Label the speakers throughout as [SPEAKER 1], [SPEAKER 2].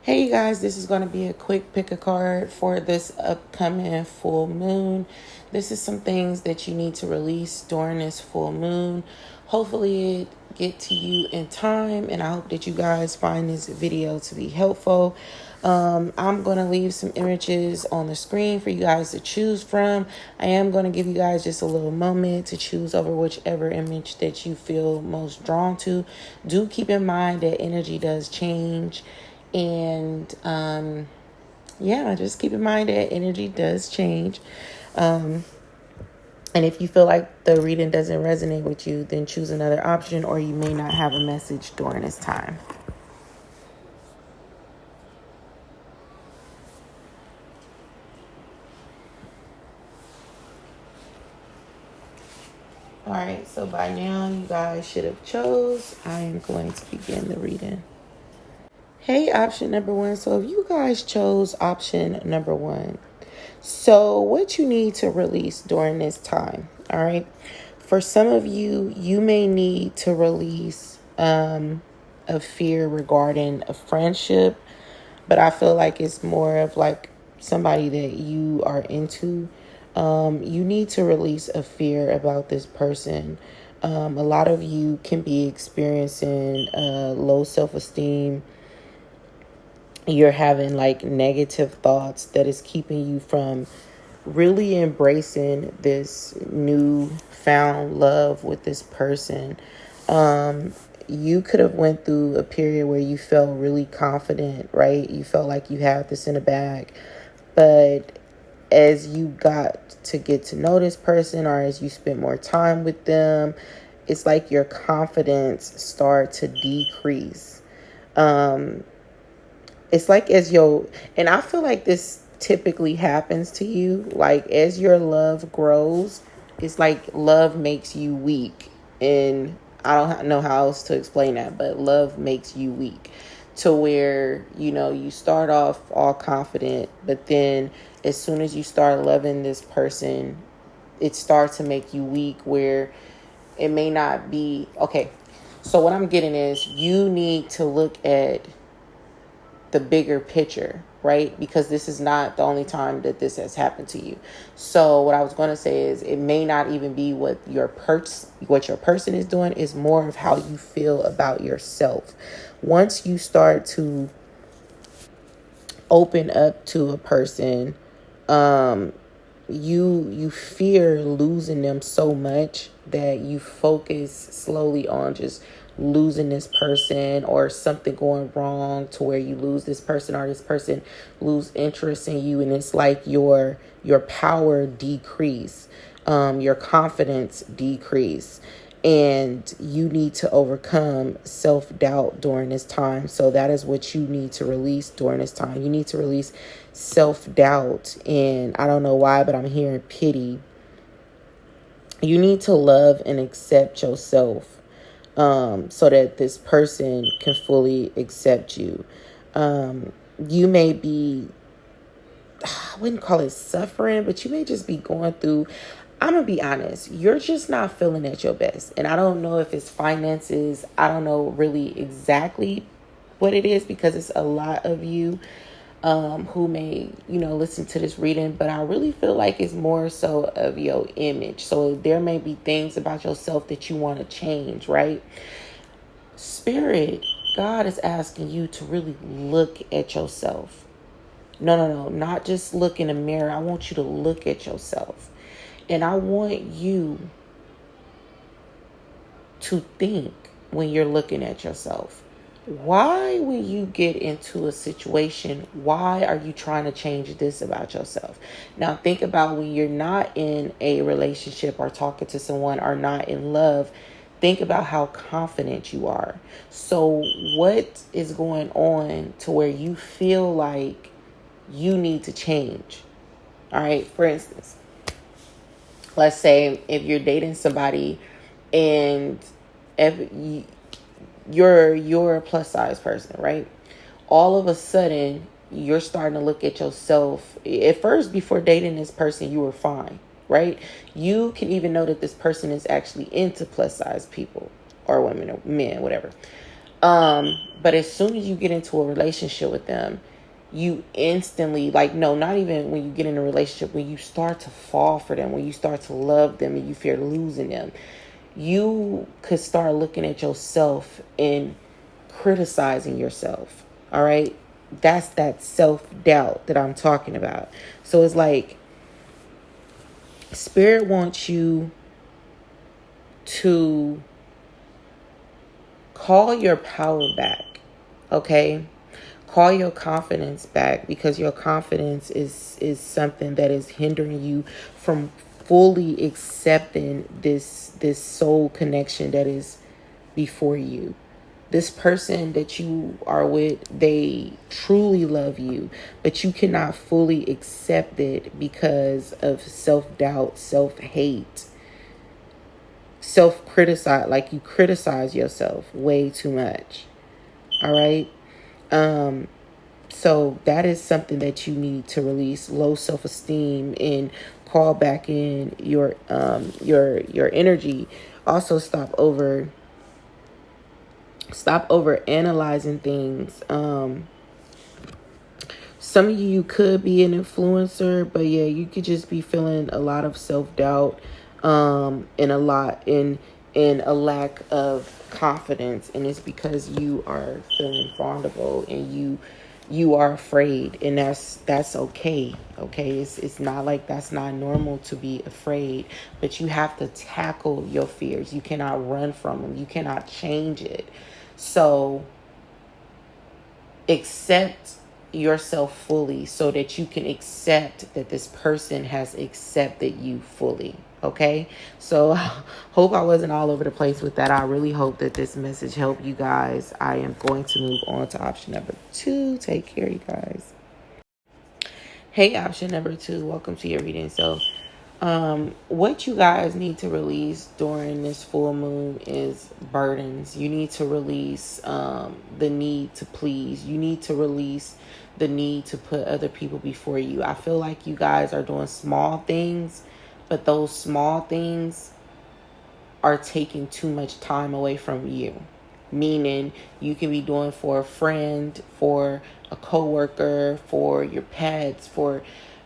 [SPEAKER 1] Hey you guys, this is going to be a quick pick a card for this upcoming full moon. This is some things that you need to release during this full moon. Hopefully it get to you in time, and I hope that you guys find this video to be helpful. I'm going to leave some images on the screen for you guys to choose from. I am going to give you guys just a little moment to choose over whichever image that you feel most drawn to. Do keep in mind that energy does change. And just keep in mind that energy does change. And if you feel like the reading doesn't resonate with you, then choose another option, or you may not have a message during this time. All right, so by now you guys should have chose. I am going to begin the reading. Hey, option number one. So if you guys chose option number one, so what you need to release during this time, all right? For some of you, you may need to release a fear regarding a friendship, but I feel like it's more of like somebody that you are into. You need to release a fear about this person. A lot of you can be experiencing low self-esteem. You're having like negative thoughts that is keeping you from really embracing this new found love with this person. You could have went through a period where you felt really confident, right? You felt like you had this in the bag. But as you got to get to know this person, or as you spent more time with them, it's like your confidence started to decrease. It's like and I feel like this typically happens to you, like as your love grows, it's like love makes you weak. And I don't know how else to explain that, but love makes you weak to where, you start off all confident, but then as soon as you start loving this person, it starts to make you weak, where it may not be okay. So what I'm getting is you need to look at the bigger picture, right? Because this is not the only time that this has happened to you. So what I was going to say is it may not even be what your person is doing. Is more of how you feel about yourself. Once you start to open up to a person, you fear losing them so much that you focus slowly on just losing this person, or something going wrong to where you lose this person, or this person lose interest in you, and it's like your power decrease, your confidence decrease, and you need to overcome self-doubt during this time. So that is what you need to release during this time. You need to release self-doubt, and I don't know why, but I'm hearing pity. You need to love and accept yourself, so that this person can fully accept you. You may be, I wouldn't call it suffering, but you may just be going through, I'm going to be honest, you're just not feeling at your best. And I don't know if it's finances. I don't know really exactly what it is, because it's a lot of you who may, listen to this reading, but I really feel like it's more so of your image. So there may be things about yourself that you want to change, right? Spirit, God is asking you to really look at yourself. No, not just look in the mirror. I want you to look at yourself. And I want you to think, when you're looking at yourself, why, when you get into a situation, why are you trying to change this about yourself? Now think about when you're not in a relationship, or talking to someone, or not in love. Think about how confident you are. So what is going on to where you feel like you need to change? All right. For instance, let's say if you're dating somebody, and if you're a plus size person, right? All of a sudden, you're starting to look at yourself. At first, before dating this person, you were fine, right? You can even know that this person is actually into plus size people, or women, or men, whatever. But as soon as you get into a relationship with them, you instantly, like, no, not even when you get in a relationship, when you start to fall for them, when you start to love them and you fear losing them, you could start looking at yourself and criticizing yourself. All right. That's that self-doubt that I'm talking about. So it's like Spirit wants you to call your power back. Okay. Call your confidence back, because your confidence is something that is hindering you from fully accepting this soul connection that is before you. This person that you are with, they truly love you, but you cannot fully accept it because of self-doubt, self-hate, self-criticize. Like, you criticize yourself way too much. All right. So that is something that you need to release. Low self-esteem, and call back in your energy. Also, stop over analyzing things. Some of you could be an influencer, but yeah, you could just be feeling a lot of self-doubt, and a lack of confidence, and it's because you are feeling vulnerable and you are afraid, and that's okay. It's not like that's not normal to be afraid, but you have to tackle your fears. You cannot run from them. You cannot change it. So accept yourself fully, so that you can accept that this person has accepted you fully. Okay. So hope I wasn't all over the place with that. I really hope that this message helped you guys. I am going to move on to option number 2. Take care, you guys. Hey, option number 2, welcome to your reading. So what you guys need to release during this full moon is burdens. You need to release the need to please. You need to release the need to put other people before you. I feel like you guys are doing small things, but those small things are taking too much time away from you. Meaning, you can be doing for a friend, for a coworker, for your pets, for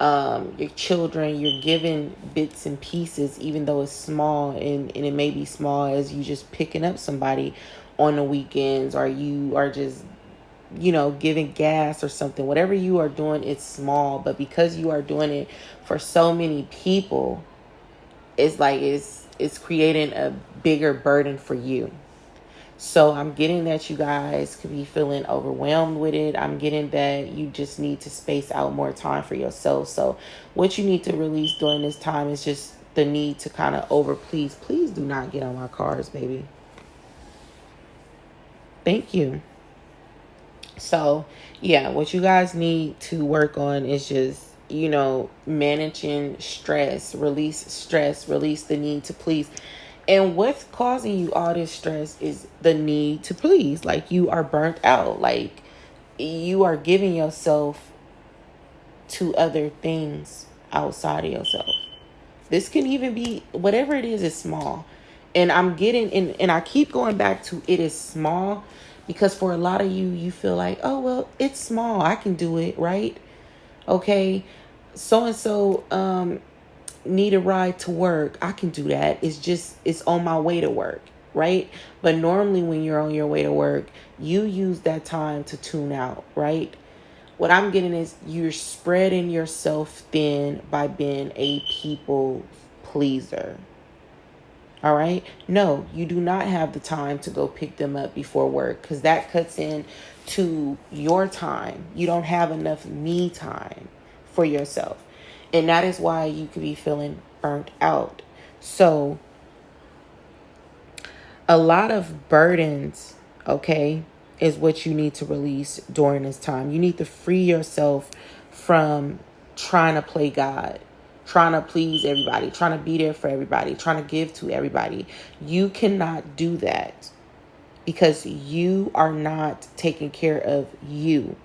[SPEAKER 1] your children. You're giving bits and pieces, even though it's small, and it may be small as you just picking up somebody on the weekends, or you are just, giving gas or something. Whatever you are doing, it's small, but because you are doing it for so many people, it's like it's creating a bigger burden for you. So I'm getting that you guys could be feeling overwhelmed with it. I'm getting that you just need to space out more time for yourself. So what you need to release during this time is just the need to kind of please do not get on my cars, baby. Thank you. So yeah, what you guys need to work on is just, managing stress, release the need to please. And what's causing you all this stress is the need to please. Like, you are burnt out. Like, you are giving yourself to other things outside of yourself. This can even be whatever it is small. And I'm getting and I keep going back to it is small, because for a lot of you, you feel like, oh, well, it's small. I can do it, right? Okay. So-and-so need a ride to work. I can do that. It's on my way to work, right? But normally when you're on your way to work, you use that time to tune out, right? What I'm getting is you're spreading yourself thin by being a people pleaser. All right. No, you do not have the time to go pick them up before work, because that cuts in to your time. You don't have enough me time for yourself. And that is why you could be feeling burnt out. So a lot of burdens, okay, is what you need to release during this time. You need to free yourself from trying to play God, trying to please everybody, trying to be there for everybody, trying to give to everybody. You cannot do that because you are not taking care of you.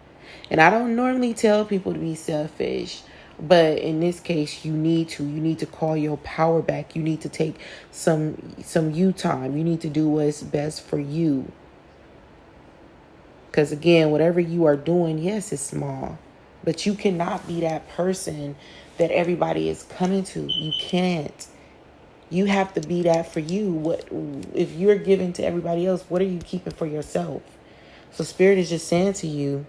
[SPEAKER 1] And I don't normally tell people to be selfish, but in this case, you need to call your power back. You need to take some you time. You need to do what's best for you. Because again, whatever you are doing, yes, it's small. But you cannot be that person that everybody is coming to. You can't. You have to be that for you. What if you're giving to everybody else? What are you keeping for yourself? So Spirit is just saying to you,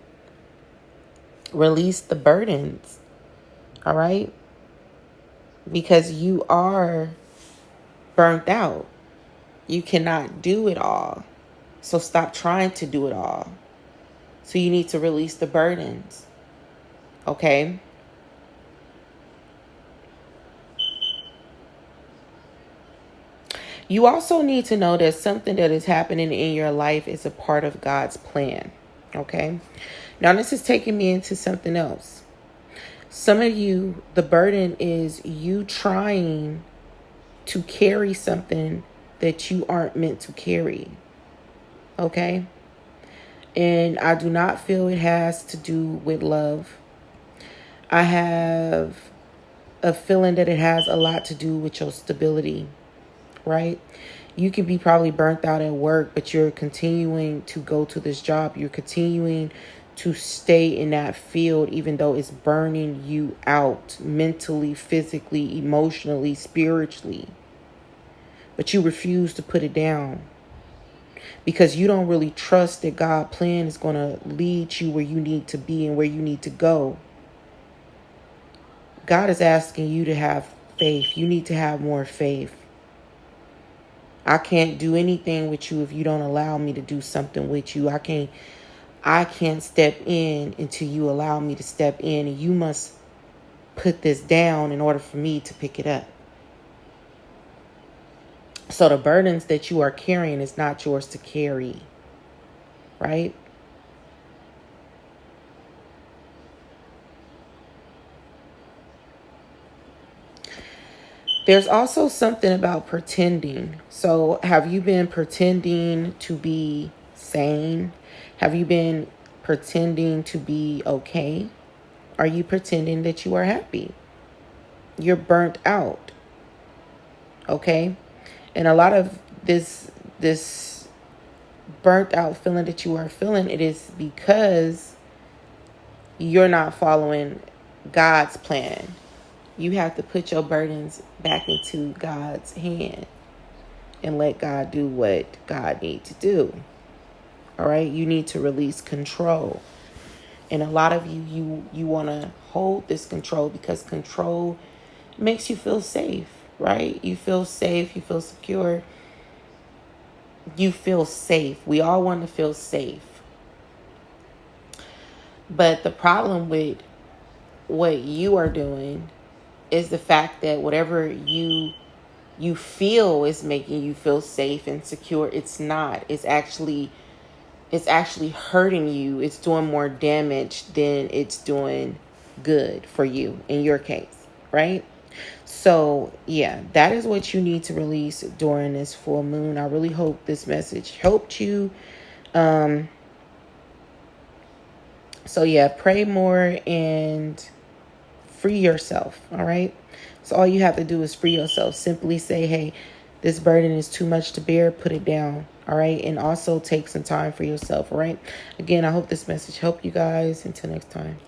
[SPEAKER 1] release the burdens. All right? Because you are burnt out. You cannot do it all. So stop trying to do it all. So you need to release the burdens. Okay? You also need to know that something that is happening in your life is a part of God's plan. Okay? Now this is taking me into something else. Some of you, the burden is you trying to carry something that you aren't meant to carry. Okay? And I do not feel it has to do with love. I have a feeling that it has a lot to do with your stability, right? You can be probably burnt out at work, but you're continuing to go to this job. You're continuing to stay in that field, even though it's burning you out mentally, physically, emotionally, spiritually. But you refuse to put it down because you don't really trust that God's plan is going to lead you where you need to be and where you need to go. God is asking you to have faith. You need to have more faith. I can't do anything with you if you don't allow me to do something with you. I can't step in until you allow me to step in, and you must put this down in order for me to pick it up. So the burdens that you are carrying is not yours to carry, right? There's also something about pretending. So have you been pretending to be sane? Have you been pretending to be okay? Are you pretending that you are happy? You're burnt out. Okay? And a lot of this burnt out feeling that you are feeling, it is because you're not following God's plan. You have to put your burdens back into God's hand and let God do what God needs to do. All right? You need to release control. And a lot of you want to hold this control because control makes you feel safe, right? You feel safe. You feel secure. You feel safe. We all want to feel safe. But the problem with what you are doing is the fact that whatever you feel is making you feel safe and secure, it's not. It's actually hurting you. It's doing more damage than it's doing good for you in your case, right? So yeah, that is what you need to release during this full moon. I really hope this message helped you. So yeah, pray more and free yourself. All right. So all you have to do is free yourself. Simply say, hey, this burden is too much to bear. Put it down. All right. And also take some time for yourself. All right. Again, I hope this message helped you guys. Until next time.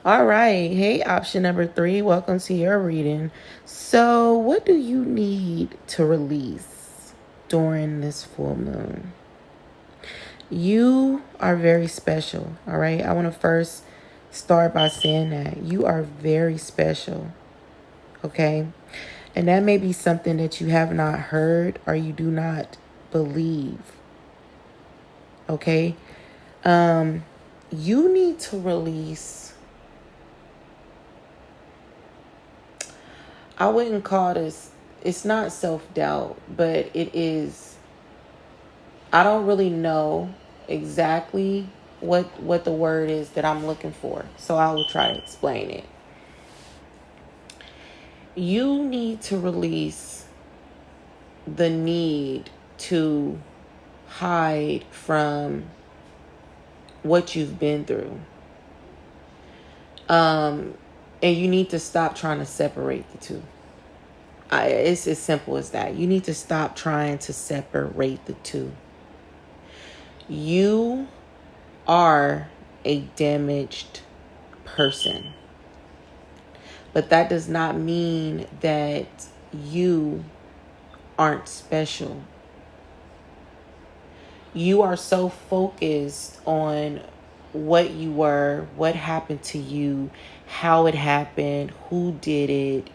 [SPEAKER 1] All right. Hey, option number 3. Welcome to your reading. So what do you need to release during this full moon? You are very special. All right. I want to first start by saying that you are very special. Okay. And that may be something that you have not heard or you do not believe. Okay. You need to release. I wouldn't call this, it's not self-doubt, but it is, I don't really know exactly what the word is that I'm looking for. So I will try to explain it. You need to release the need to hide from what you've been through. And you need to stop trying to separate the two. It's as simple as that. You need to stop trying to separate the two. You are a damaged person. But that does not mean that you aren't special. You are so focused on what you were, what happened to you, how it happened, who did it,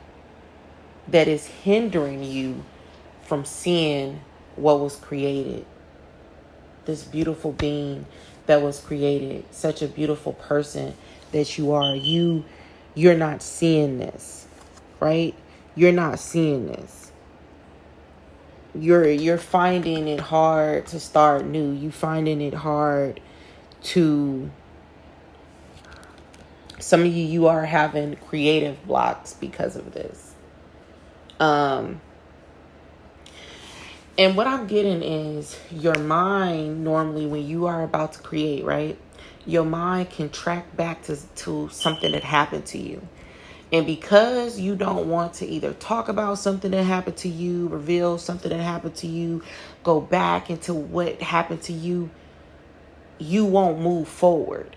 [SPEAKER 1] that is hindering you from seeing what was created. This beautiful being that was created, such a beautiful person that you are. You're not seeing this, right? You're not seeing this. You're finding it hard to start new. You finding it hard to, some of you are having creative blocks because of this. And what I'm getting is your mind, normally when you are about to create, right? Your mind can track back to something that happened to you. And because you don't want to either talk about something that happened to you, reveal something that happened to you, go back into what happened to you, you won't move forward.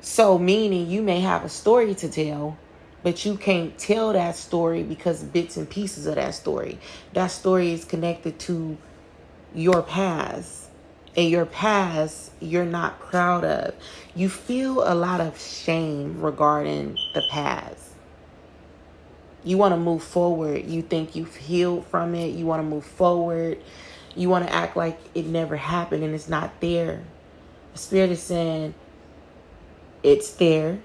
[SPEAKER 1] So meaning you may have a story to tell, but you can't tell that story because bits and pieces of that story. That story is connected to your past. And your past, you're not proud of. You feel a lot of shame regarding the past. You want to move forward. You think you've healed from it. You want to move forward. You want to act like it never happened and it's not there. The Spirit is saying, it's there.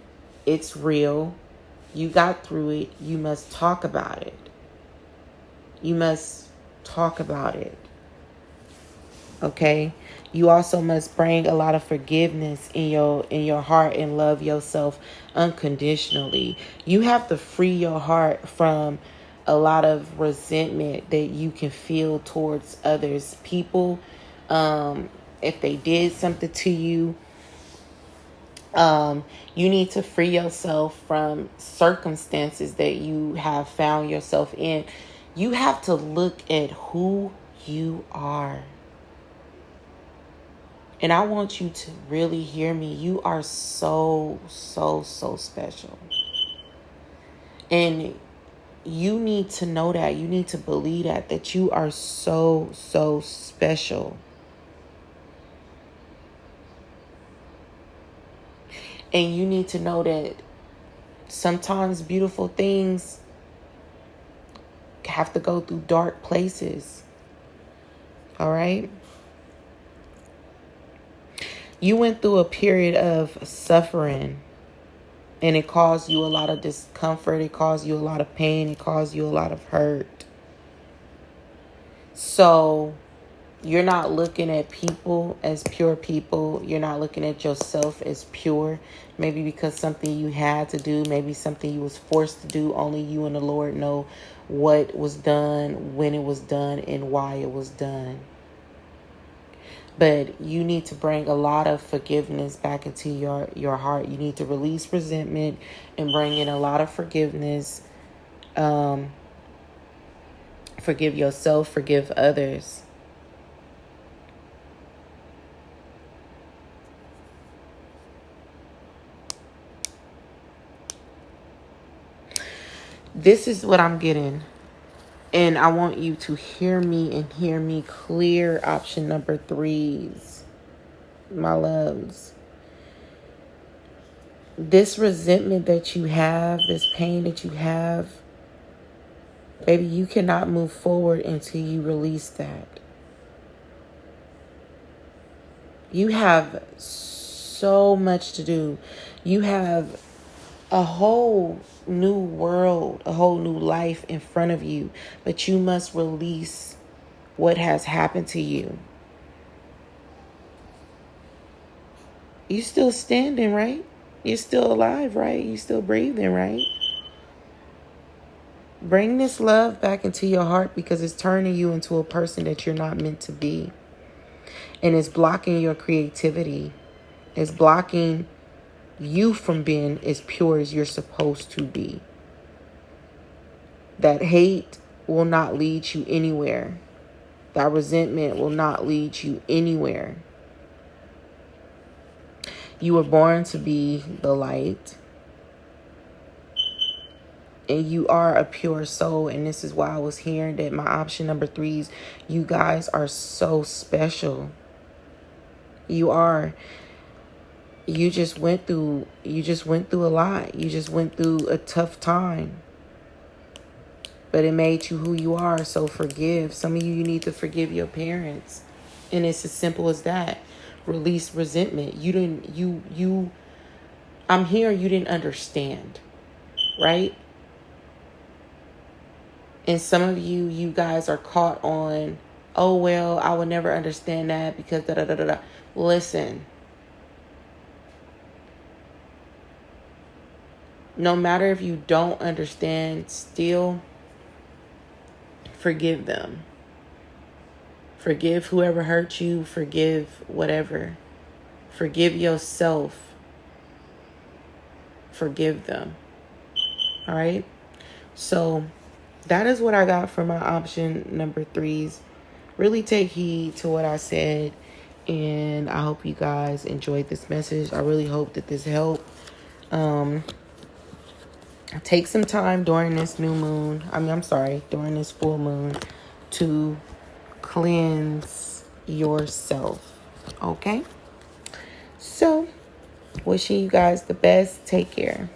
[SPEAKER 1] It's real. You got through it. You must talk about it. You must talk about it. Okay? You also must bring a lot of forgiveness in your heart and love yourself unconditionally. You have to free your heart from a lot of resentment that you can feel towards others, people. If they did something to you, you need to free yourself from circumstances that you have found yourself in. You have to look at who you are. And I want you to really hear me. You are so, so, so special. And you need to know that. You need to believe that you are so, so special. And you need to know that sometimes beautiful things have to go through dark places. All right? You went through a period of suffering, and it caused you a lot of discomfort. It caused you a lot of pain. It caused you a lot of hurt. So you're not looking at people as pure people. You're not looking at yourself as pure. Maybe because something you had to do. Maybe something you was forced to do. Only you and the Lord know what was done, when it was done, and why it was done. But you need to bring a lot of forgiveness back into your heart. You need to release resentment and bring in a lot of forgiveness. Forgive yourself, forgive others. This is what I'm getting. And I want you to hear me and hear me clear. Option number 3s, my loves. This resentment that you have, this pain that you have, baby, you cannot move forward until you release that. You have so much to do. You have a whole new world, a whole new life in front of you, but you must release what has happened to you. You still standing, right? You're still alive, right? You still breathing, right? Bring this love back into your heart, because it's turning you into a person that you're not meant to be. And it's blocking your creativity. It's blocking you from being as pure as you're supposed to be. That hate will not lead you anywhere. That resentment will not lead you anywhere. You were born to be the light. And you are a pure soul. And this is why I was hearing that my option number 3s, you guys are so special. You are. You just went through a lot. You just went through a tough time. But it made you who you are. So forgive. Some of you need to forgive your parents. And it's as simple as that. Release resentment. I'm here, you didn't understand. Right? And some of you guys are caught on, oh, well, I would never understand that because da-da-da-da-da. Listen. No matter if you don't understand, still forgive them. Forgive whoever hurt you. Forgive whatever. Forgive yourself. Forgive them. All right? So that is what I got for my option number 3s. Really take heed to what I said. And I hope you guys enjoyed this message. I really hope that this helped. Take some time during this during this full moon to cleanse yourself. Okay? So, wishing you guys the best. Take care.